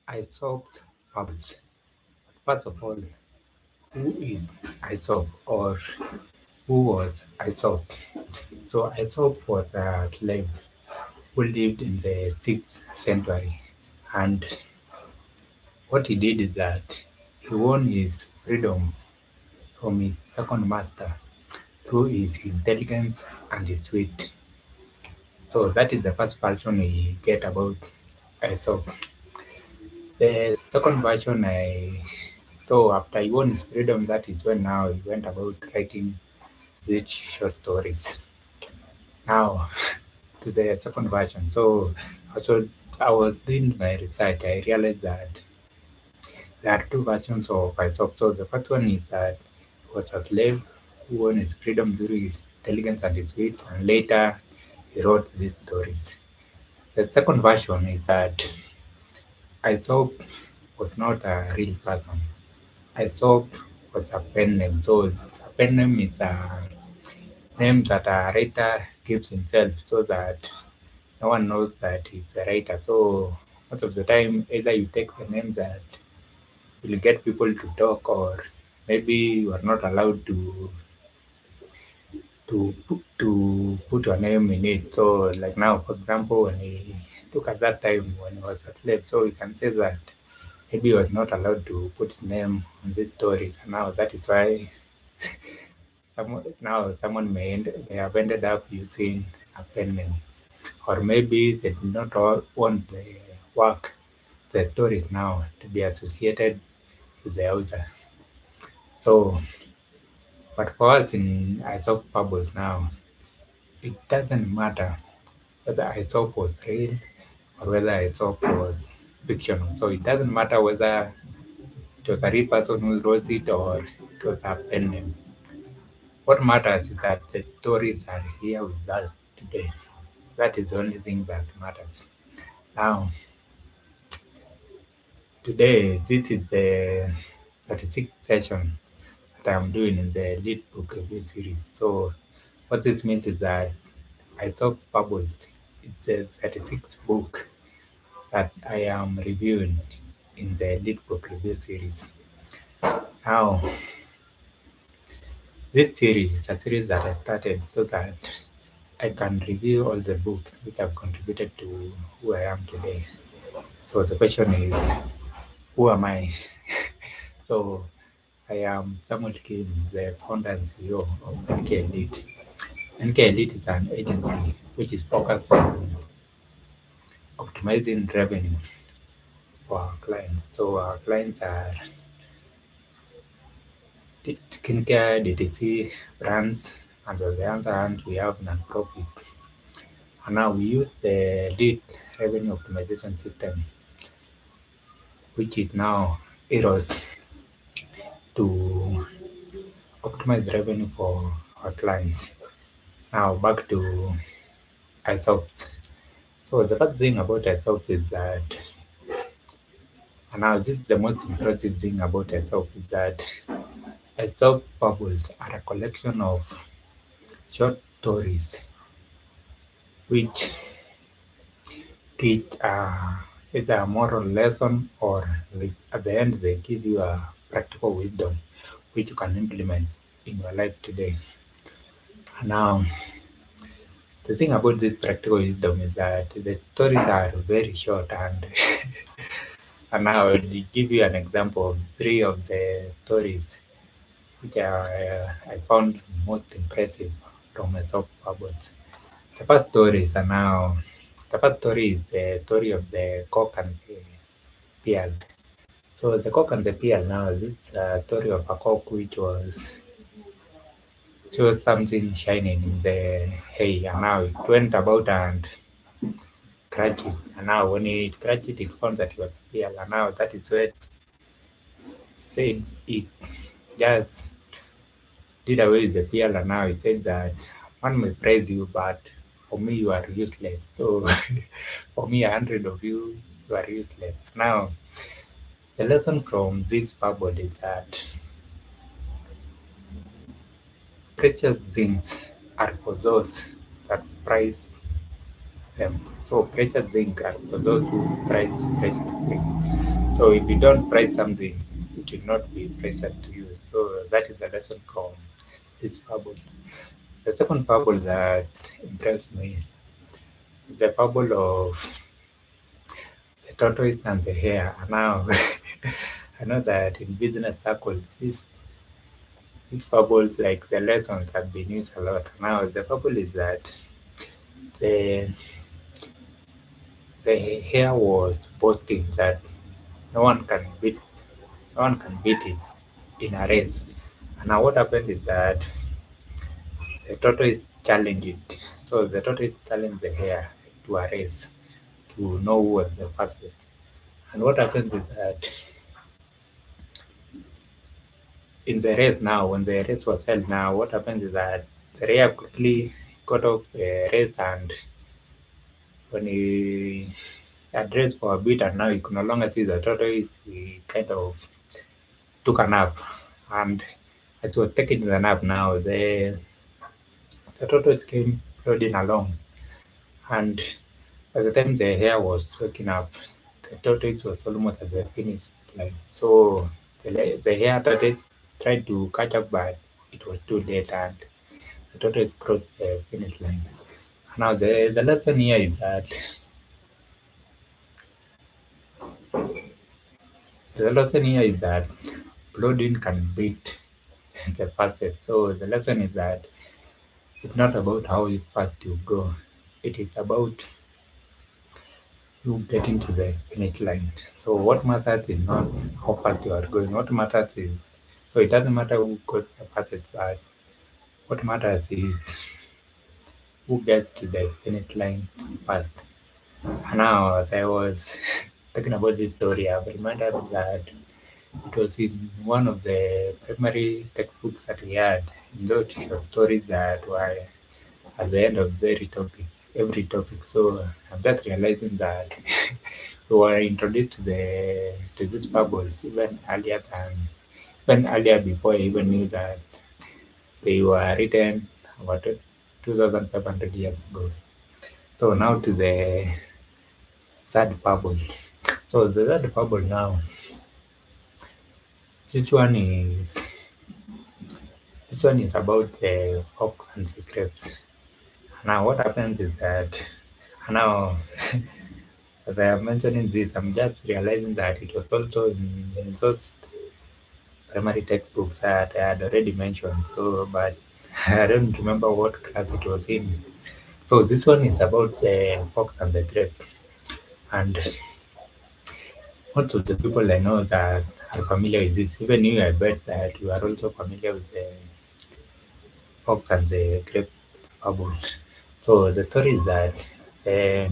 Aesop's Fables. First of all, who is Aesop or who was Aesop? So Aesop was a slave who lived in the 6th century, and what he did is that he won his freedom from his second master through his intelligence and his wit. So that is the first version we get about Aesop. The second version I so after he won his freedom, that is when now he went about writing these short stories. Now to the second version. So also I was doing my research, I realized that there are two versions of Aesop. So the first one is that he was a slave who won his freedom through his intelligence and his wit, and later he wrote these stories. The second version is that Aesop was not a real person. Aesop was a pen name. So a pen name is a name that a writer gives himself so that no one knows that he's a writer. So most of the time, either you take the name that will get people to talk, or maybe you are not allowed to put your name in it. So like now, for example, when he took at that time when he was a slave, so we can say that maybe he was not allowed to put his name on these stories. And now that is why someone may have ended up using a pen name, or maybe they did not all want the work, the stories now to be associated with the authors. So, but for us in Aesop Fables now, it doesn't matter whether Aesop was real or whether Aesop was fictional. So it doesn't matter whether it was a real person who wrote it or it was a pen name. What matters is that the stories are here with us today. That is the only thing that matters. Now, today, this is the 36th session that I'm doing in the lead book review series. So, what this means is that I saw Fables. It's a 36th book that I am reviewing in the lead book review series. Now, this series is a series that I started so that I can review all the books which have contributed to who I am today. So the question is, who am I? So I am Samuel Kim, the founder and CEO of NK Elite. NK Elite is an agency which is focused on optimizing revenue for our clients. So our clients are skincare, DTC, brands, and on the other hand, we have non-profit. And now we use the lead revenue optimization system, which is now EROS, to optimize revenue for our clients. Now back to Aesop's. So the first thing about Aesop is that, and now this is the most impressive thing about Aesop is that Aesop fables are a collection of short stories which teach either a moral lesson or at the end they give you a practical wisdom which you can implement in your life today. And now the thing about this practical wisdom is that the stories are very short, and now I'll give you an example of three of the stories which I found most impressive from my soft bubbles. The first story is now the first story is the story of the cock and the pearl. So the cock and the pearl now this story of a cock which was saw something shining in the hay, and now it went about and scratched it. And now when it scratched it, it found that it was a pearl. And now that is where it said it just did away with the pearl, and now it said that one may praise you, but for me you are useless. So for me, 100 of you, you are useless. Now the lesson from this fable is that precious things are for those that prize them. So precious things are for those who prize precious things. So if you don't price something, it will not be priced to you. So that is the lesson from this fable. The second fable that impressed me is the fable of the tortoise and the hare. And now I know that in business circles, these fables, like the lessons, have been used a lot. Now the fable is that the the hare was boasting that no one can beat no one can beat it in a race. And now what happened is that the tortoise challenged it. So the tortoise challenged the hare to a race to know who was the fastest. And what happens is that in the race now, when the race was held now, what happens is that the hare quickly got off the race, and when he had raced for a bit and now he could no longer see the tortoise, he kind of took a nap. And as he was taking the nap now, the tortoise came plodding along. And by the time the hare was waking up, the tortoise was almost at the finish line. So the hare tortoise tried to catch up, but it was too late, and the tortoise crossed the finish line. Now the lesson here is that the lesson here is that plodding can beat the fastest. So the lesson is that it's not about how fast you go; it is about you getting to the finish line. So what matters is not how fast you are going. What matters is, so it doesn't matter who goes the fastest, but what matters is who gets to the finish line first. And now, as I was talking about this story, I've remembered that it was in one of the primary textbooks that we had. Those short stories that were at the end of every topic. So I'm just realizing that we were introduced to these fables even earlier before I even knew that they were written about 2,500 years ago. So now to the third fable. So the third fable now, this one is this one is about the fox and the grapes. Now what happens is that now as I am mentioning this, I'm just realizing that it was also in those primary textbooks that I had already mentioned. So, but I don't remember what class it was in. So this one is about the fox and the grape. And most of the people I know that are familiar with this, even you, I bet that you are also familiar with the fox and the grape bubbles. So the story is that the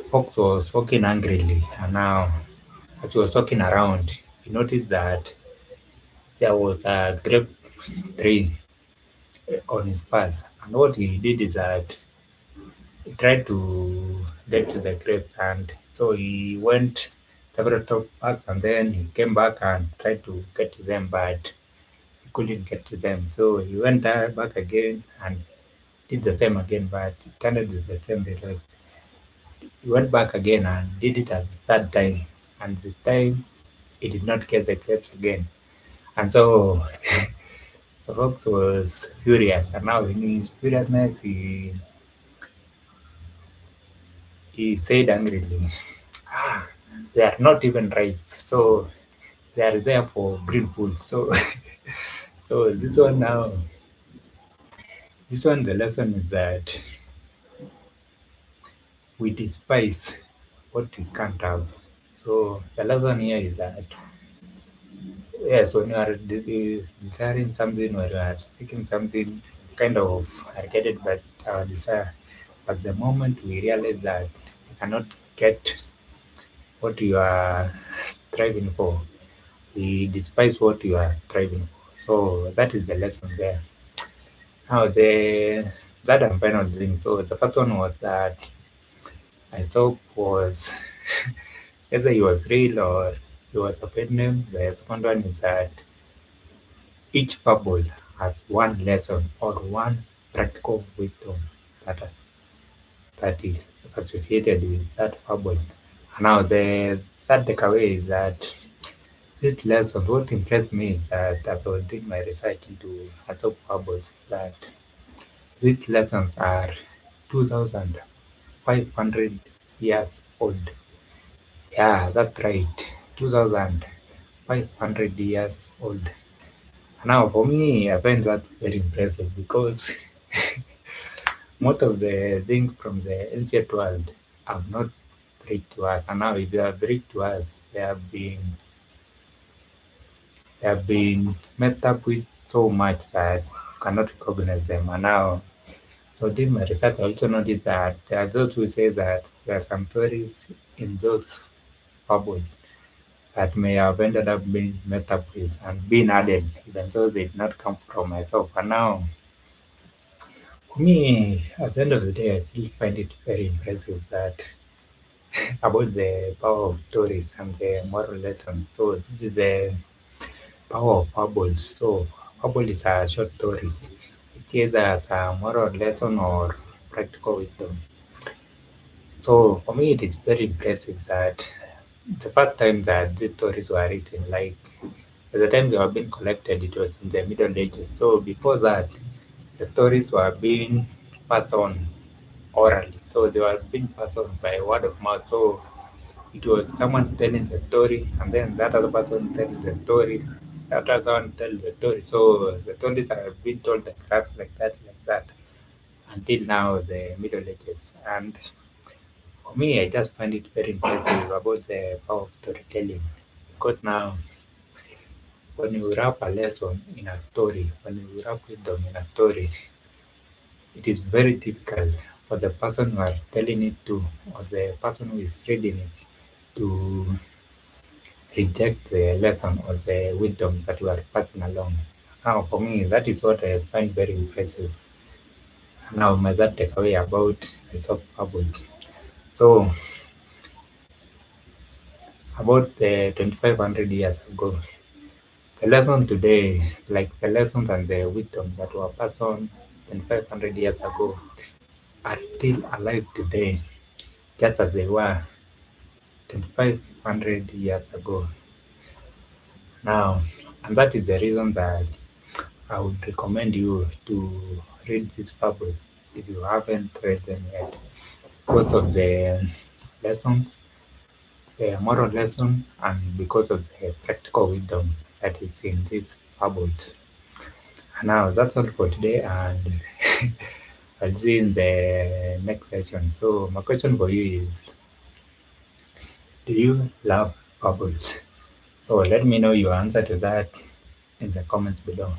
fox was walking angrily, and now as he was walking around, he noticed that there was a grape tree on his path. And what he did is that he tried to get to the grapes, and so he went several paths, and then he came back and tried to get to them, but he couldn't get to them. So he went back again and did the same again, but it turned out the same result. He went back again and did it a third time, and this time he did not get the grapes again. And so the fox was furious, and now in his furiousness, he said angrily, "Ah, they are not even ripe, so they are there for green food." So, so this one, the lesson is that we despise what we can't have. So the lesson here is that yes, when you are desiring something or you are seeking something, kind of are guided by our desire. But the moment we realize that we cannot get what you are striving for, we despise what you are striving for. So that is the lesson there. Now the that and final thing. So the first one was that Aesop was either he was real or he was a pet name. The second one is that each fable has one lesson or one practical wisdom that, that is associated with that fable. Now the third takeaway is that this lesson, what impressed me is that as I was doing my research into Aesop fables, is that these lessons are 2,500 years old. Yeah, that's right. 2,500 years old. Now, for me, I find that very impressive because most of the things from the ancient world have not reached to us. And now, if they have reached to us, they have been met up with so much that you cannot recognize them. And now, so doing my research, I also noticed that there are those who say that there are some stories in those fables that may have ended up being met up with and being added, even though they did not come from myself. And now, for me, at the end of the day, I still find it very impressive that about the power of stories and the moral lesson. So this is the power of fables. So fable is a short stories. It either has a moral lesson or practical wisdom. So for me, it is very impressive that the first time that these stories were written, like at the time they were being collected, it was in the Middle Ages. So before that, the stories were being passed on orally. So they were being passed on by word of mouth. So it was someone telling the story, and then that other person tells the story. That other one tells the story. So the stories are being told like that, until now, the Middle Ages. And for me, I just find it very impressive about the power of storytelling. Because now, when you wrap a lesson in a story, when you wrap wisdom in a story, it is very difficult for the person who are telling it to, or the person who is reading it, to reject the lesson or the wisdom that you are passing along. Now, for me, that is what I find very impressive. Now, my third takeaway about the soft fables. So, about the 2,500 years ago, the lesson today is like the lessons and the wisdom that were passed on 2,500 years ago are still alive today, just as they were 2,500 years ago. Now, and that is the reason that I would recommend you to read these fables if you haven't read them yet, because of the lessons, the moral lesson, and because of the practical wisdom that is in these fables. Now, that's all for today, and I'll see you in the next session. So, my question for you is, do you love fables? So, let me know your answer to that in the comments below.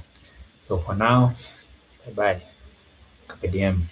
So, for now, bye bye. Carpe diem.